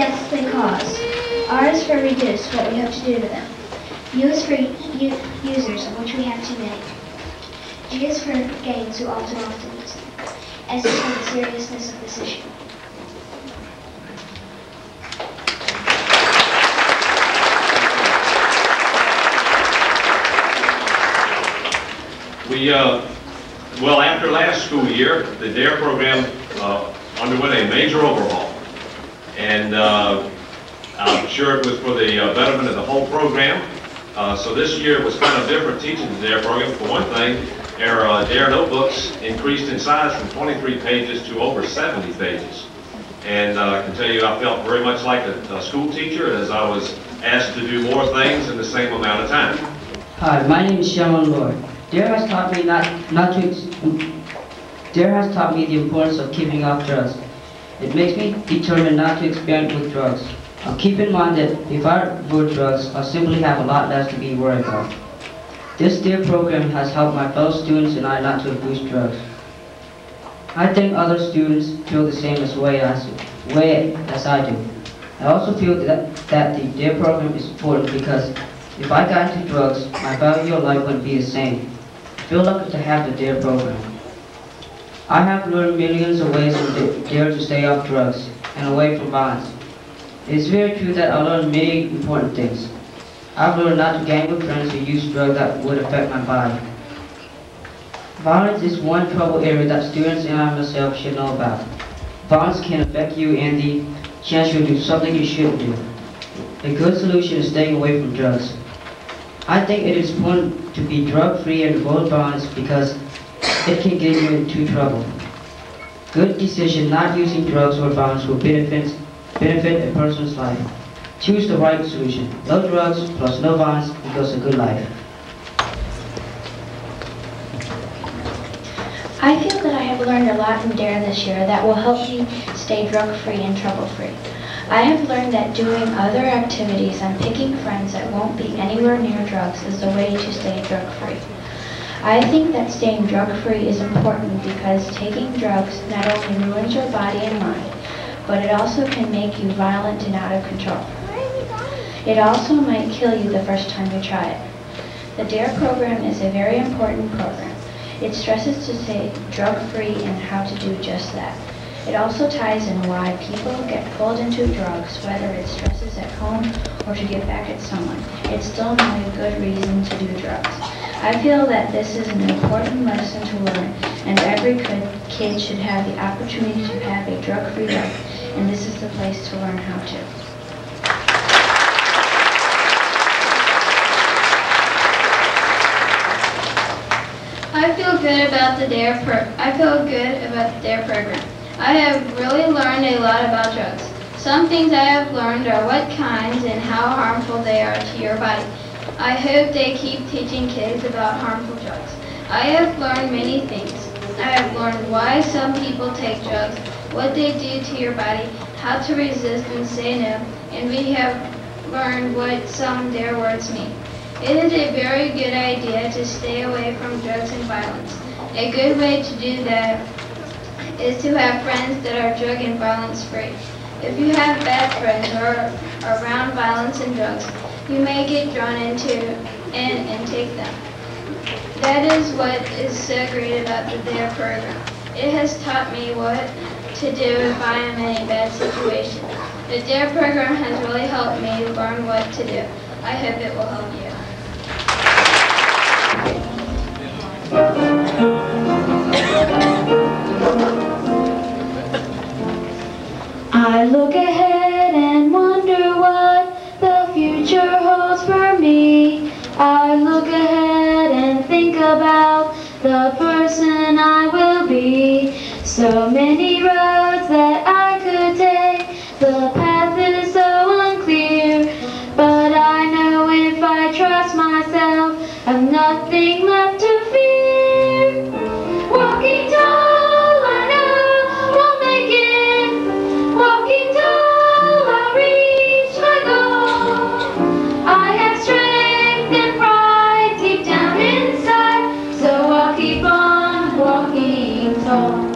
deaths they cause. R is for reduce, what we hope to do to them. U is for users, of which we have too many. G is for gains, who often use them. S is for the seriousness of this issue. Well, after last school year, the DARE program underwent a major overhaul. And I'm sure it was for the betterment of the whole program. So this year it was kind of different teaching the DARE program. For one thing, our DARE notebooks increased in size from 23 pages to over 70 pages. And I can tell you I felt very much like a school teacher as I was asked to do more things in the same amount of time. Hi, my name is Shaman Lord. DARE has taught me DARE has taught me the importance of keeping off drugs. It makes me determined not to experiment with drugs. I'll keep in mind that if I avoid drugs, I'll simply have a lot less to be worried about. This DARE program has helped my fellow students and I not to abuse drugs. I think other students feel the same way as I do. I also feel that the DARE program is important because if I got into drugs, my value of life wouldn't be the same. I feel lucky to have the DARE program. I have learned millions of ways in DARE to stay off drugs and away from violence. It is very true that I learned many important things. I've learned not to gang with friends who use drugs that would affect my body. Violence is one trouble area that students and I myself should know about. Violence can affect you and the chance you'll do something you shouldn't do. A good solution is staying away from drugs. I think it is important to be drug-free and avoid violence because it can get you into trouble. Good decision not using drugs or violence will benefit a person's life. Choose the right solution. No drugs plus no violence equals a good life. I feel that I have learned a lot in DARE this year that will help me stay drug-free and trouble-free. I have learned that doing other activities and picking friends that won't be anywhere near drugs is the way to stay drug-free. I think that staying drug-free is important because taking drugs not only ruins your body and mind, but it also can make you violent and out of control. It also might kill you the first time you try it. The DARE program is a very important program. It stresses to stay drug-free and how to do just that. It also ties in why people get pulled into drugs, whether it's stresses at home or to get back at someone. It's still not a good reason to do drugs. I feel that this is an important lesson to learn, and every kid should have the opportunity to have a drug-free life, and this is the place to learn how to. I feel good about the DARE program. I have really learned a lot about drugs. Some things I have learned are what kinds and how harmful they are to your body. I hope they keep teaching kids about harmful drugs. I have learned many things. I have learned why some people take drugs, what they do to your body, how to resist and say no, and we have learned what some DARE words mean. It is a very good idea to stay away from drugs and violence. A good way to do that is to have friends that are drug and violence free. If you have bad friends or are around violence and drugs, you may get drawn into and take them. That is what is so great about the DARE program. It has taught me what to do if I am in a bad situation. The DARE program has really helped me learn what to do. I hope it will help you. I look ahead and wonder what the future holds for me. I look ahead and think about the person I will be. So many roads that I could take, the path is so unclear. But I know if I trust myself, I've nothing left to fear. Walking tall, I know I'll make it. Walking tall, I'll reach my goal. I have strength and pride deep down inside, so I'll keep on walking tall.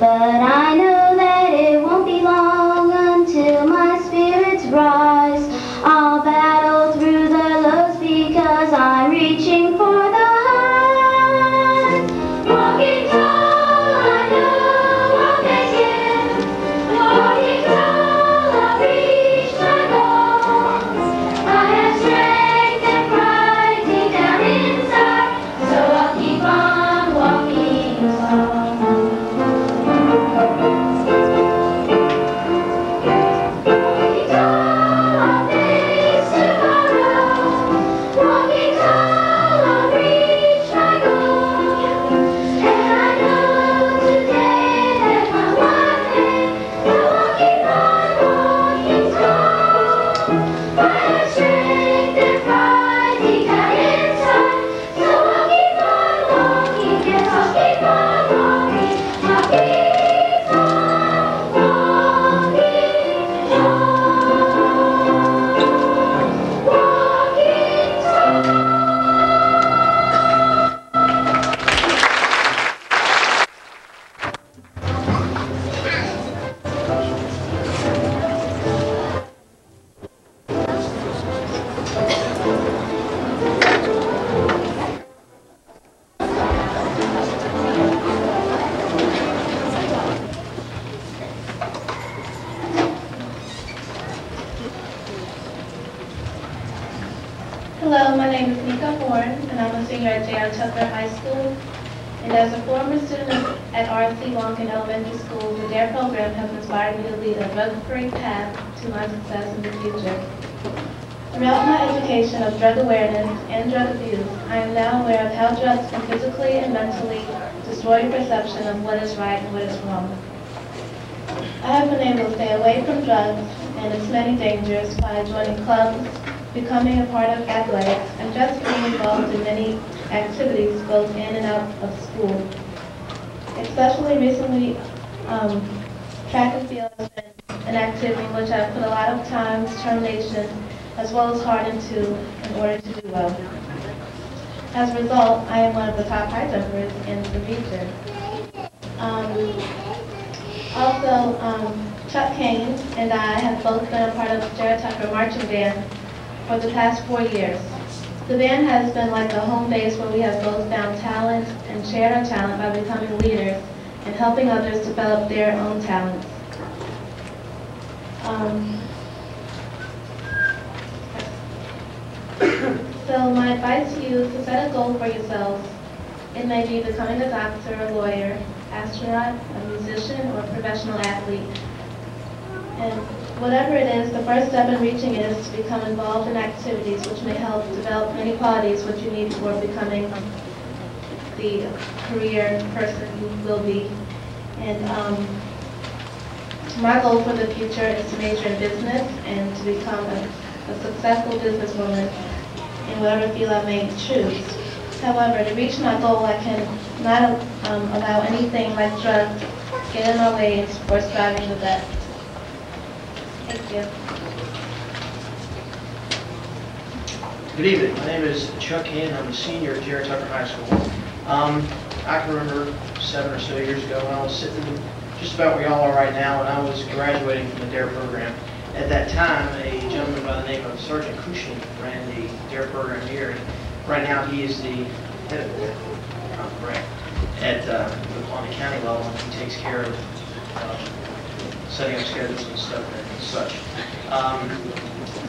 But I know that it won't be long until my spirits rise. I'll battle through the lows because I'm reaching for the highs. Walking tall, I know I'll make it. Walking tall, I'll reach my goals. I have strength and pride deep down inside, so I'll keep on walking tall. Hello, my name is Nika Horn, and I'm a senior at J.R. Tucker High School. And as a former student at R.C. Lonkin Elementary School, the DARE program has inspired me to lead a drug-free path to my success in the future. Throughout my education of drug awareness and drug abuse, I am now aware of how drugs can physically and mentally destroy your perception of what is right and what is wrong. I have been able to stay away from drugs and its many dangers by joining clubs, becoming a part of athletics, and just being involved in many activities both in and out of school. Especially recently, track and field has been an activity in which I've put a lot of time, determination, as well as heart into in order to do well. As a result, I am one of the top high jumpers in the region. Also, Chuck Haynes and I have both been a part of the J.R. Tucker marching band for the past 4 years. The band has been like a home base where we have both found talent and shared our talent by becoming leaders and helping others develop their own talents. So my advice to you is to set a goal for yourselves. It may be becoming a doctor, a lawyer, astronaut, a musician, or a professional athlete. And whatever it is, the first step in reaching it is to become involved in activities which may help develop many qualities which you need for becoming the career person you will be. And my goal for the future is to major in business and to become a successful businesswoman in whatever field I may choose. However, to reach my goal, I cannot allow anything like drugs get in my way for striving the best. Thank you. Good evening. My name is Chuck Haynes. I'm a senior at J.R. Tucker High School. I can remember 7 or so years ago when I was sitting just about where y'all are right now, and I was graduating from the DARE program. At that time, a gentleman by the name of Sergeant Cushing ran the DARE program here. Right now, he is the head of DARE at the Pawnee County level, and he takes care of setting up schedules and stuff and such.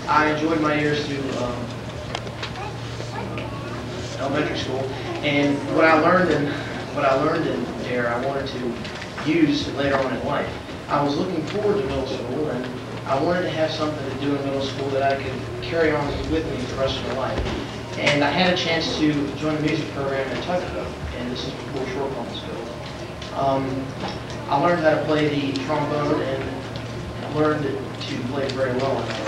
I enjoyed my years through elementary school, and what I learned in DARE, I wanted to use later on in life. I was looking forward to middle school, and I wanted to have something to do in middle school that I could carry on with me the rest of my life. And I had a chance to join the music program at Tucker, and this is before short pumps built. I learned how to play the trombone, and I learned to play very well in that.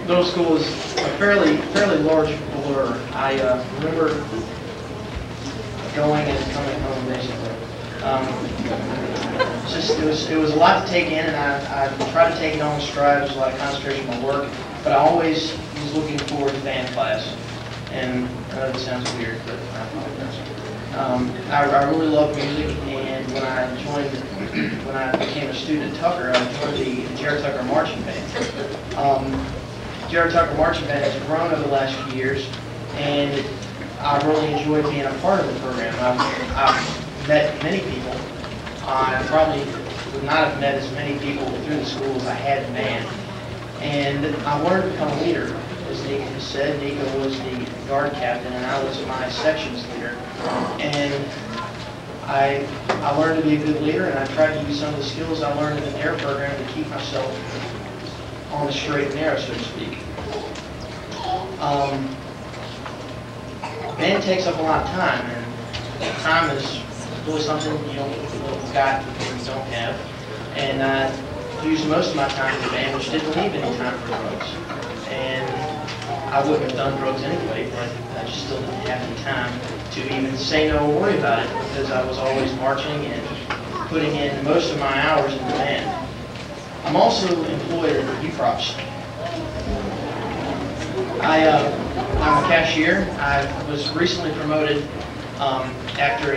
Middle school was a fairly large blur. I remember going and coming home basically. It was a lot to take in, and I tried to take it on in stride. There was a lot of concentration on my work, but I always was looking forward to band class. And I know it sounds weird, but I apologize. I really love music, and when I became a student at Tucker, I joined the Jared Tucker Marching Band. Jared Tucker Marching Band has grown over the last few years, and I really enjoyed being a part of the program. I've met many people. I probably would not have met as many people through the school as I had in band. And I learned to become a leader. As Nika has said, Nika was the guard captain, and I was my section's leader. And I learned to be a good leader, and I tried to use some of the skills I learned in the DARE program to keep myself on the straight and narrow, so to speak. Band takes up a lot of time, and time is really something you don't got or you don't have. And I used most of my time in the band, which didn't leave any time for drugs. And I wouldn't have done drugs anyway, but I just still didn't have any time to even say no or worry about it, because I was always marching and putting in most of my hours in the band. I'm also employed at the UProps. I'm a cashier. I was recently promoted after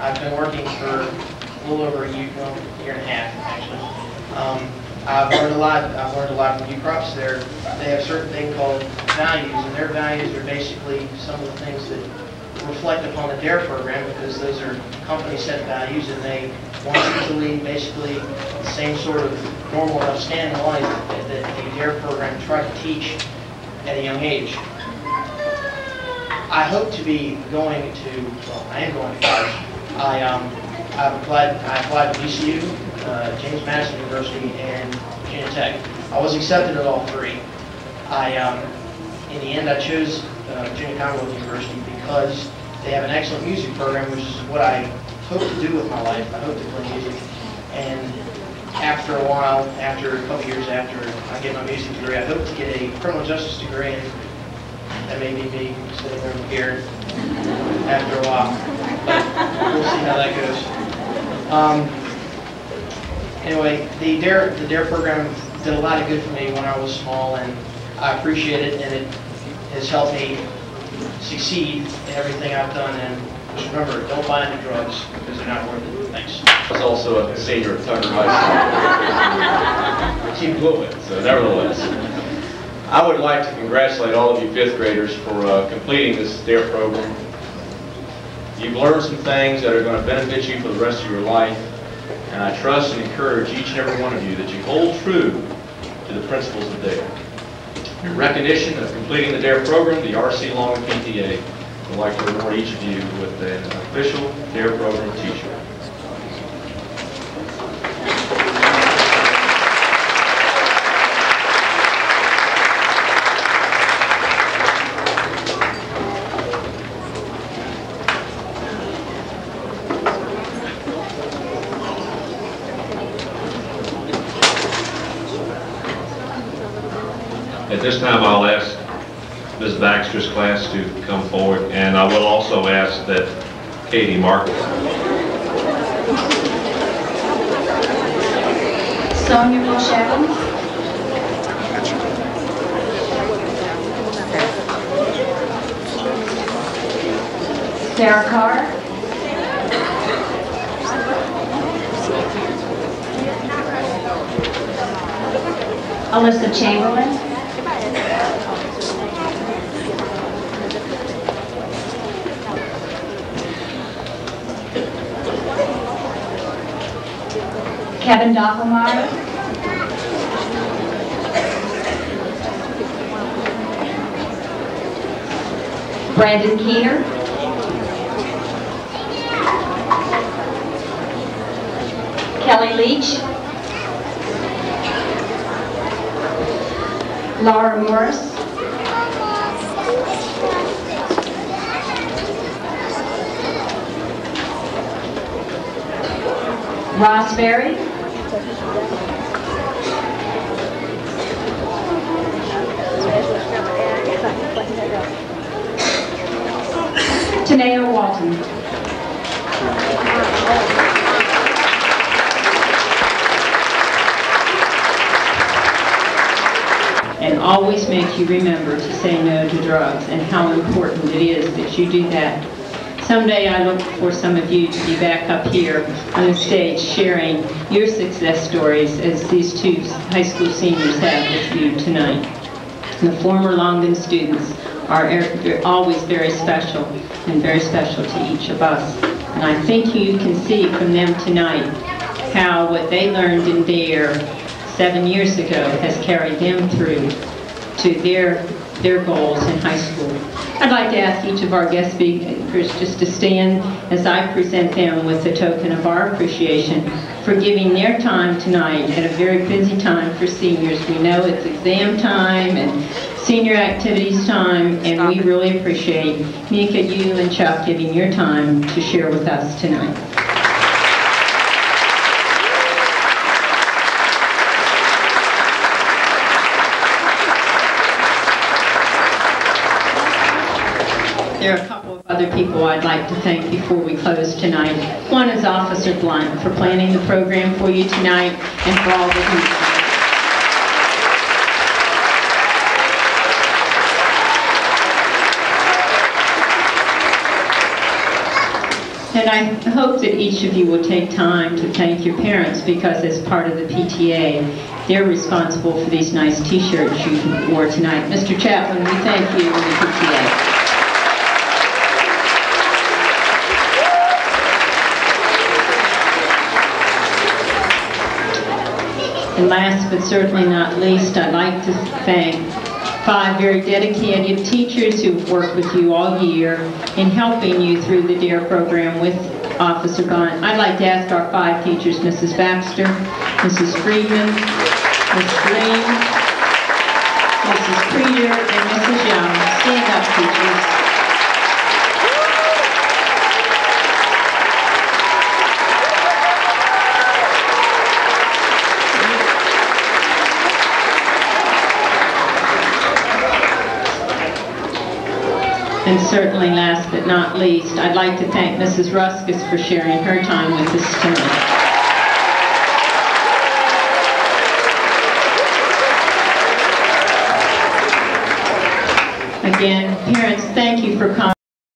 I've been working for a little over a year and a half, actually. I've learned a lot. I've learned a lot from UProps. They have a certain thing called values, and their values are basically some of the things that reflect upon the DARE program, because those are company-set values, and they want you to lead basically the same sort of normal, upstanding life that the DARE program tried to teach at a young age. I hope to be going to, well, I am going to college. I applied to VCU, James Madison University, and Virginia Tech. I was accepted at all three. In the end, I chose Virginia Commonwealth University because they have an excellent music program, which is what I hope to do with my life. I hope to play music. And after a while, after a couple years after I get my music degree, I hope to get a criminal justice degree, and that may be me sitting over here after a while. But we'll see how that goes. Anyway, the DARE program did a lot of good for me when I was small, and I appreciate it, and it has helped me succeed in everything I've done. And just remember, don't buy any drugs because they're not worth it. Thanks. I was also a senior at Tucker High School. Keep moving, so nevertheless. I would like to congratulate all of you fifth graders for completing this DARE program. You've learned some things that are going to benefit you for the rest of your life, and I trust and encourage each and every one of you that you hold true to the principles of DARE. In recognition of completing the DARE program, the RC Long PTA would like to reward each of you with an official DARE program t-shirt. At this time, I'll ask Ms. Baxter's class to come forward, and I will also ask that Katie Mark. Sonia Wilshevin. Sarah Carr. Alyssa Chamberlain. Kevin Doppelmayr. Brandon Keener. Kelly Leach. Laura Morris. Ross Berry. Tanea Walton. And always make you remember to say no to drugs, and how important it is that you do that Someday I look for some of you to be back up here on the stage sharing your success stories as these two high school seniors have with you tonight. The former Longden students are always very special and very special to each of us. And I think you can see from them tonight how what they learned in Dare 7 years ago has carried them through to their goals in high school. I'd like to ask each of our guest speakers just to stand as I present them with a token of our appreciation for giving their time tonight at a very busy time for seniors. We know it's exam time and senior activities time, and we really appreciate Mika, you and Chuck giving your time to share with us tonight. There are a couple of other people I'd like to thank before we close tonight. One is Officer Blunt for planning the program for you tonight and for all that he's done. And I hope that each of you will take time to thank your parents, because as part of the PTA, they're responsible for these nice t-shirts you wore tonight. Mr. Chapman, we thank you and the PTA. And last but certainly not least, I'd like to thank 5 very dedicated teachers who've worked with you all year in helping you through the DARE program with Officer Blunt. I'd like to ask our 5 teachers, Mrs. Baxter, Mrs. Friedman, Ms. Green, Mrs. Creeder, and Mrs. Young. Stand up, teachers. And certainly last but not least, I'd like to thank Mrs. Ruskus for sharing her time with us tonight. Again, parents, thank you for coming.